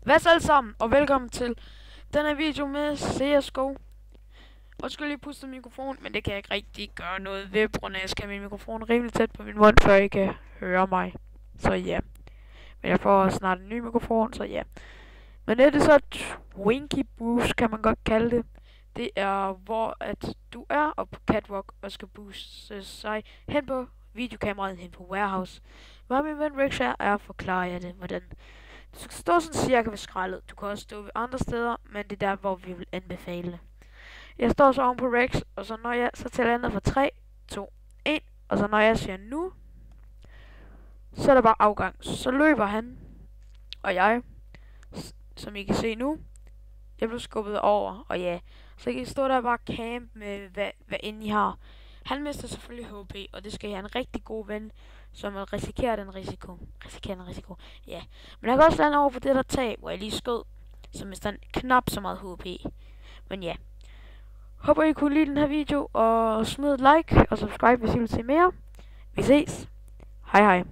Hvad så alle sammen, og velkommen til denne video med CSGO. Og skulle lige puste mikrofon, men det kan jeg ikke rigtig gøre noget ved, på grund af at jeg skal have min mikrofon rimelig tæt på min mund, før I kan høre mig. Så ja. Men jeg får snart en ny mikrofon, så ja. Men det er så Twinkie Boost, kan man godt kalde det. Det er, hvor at du er oppe på catwalk og skal booste sig hen på videokameraet, hen på warehouse. Hvad min ven Rex er at forklare jer det, hvordan. Du skal stå sådan cirka ved skraldet. Du kan også stå ved andre steder, men det er der, hvor vi vil anbefale det. Jeg står så oven på Rex, og så når jeg så tæller jeg ned fra 3, 2, 1, og så når jeg siger nu, så er der bare afgang. Så løber han, og jeg, som I kan se nu, jeg blev skubbet over, og ja, så kan I stå der og bare camp med, hvad end I har. Han mister selvfølgelig HP, og det skal jeg have en rigtig god ven, som risikerer den risiko. Ja, men jeg kan også lande over på det der tag, hvor jeg lige skød, så mister han knap så meget HP. Men ja, håber I kunne lide den her video, og smid et like og subscribe, hvis I vil se mere. Vi ses. Hej hej.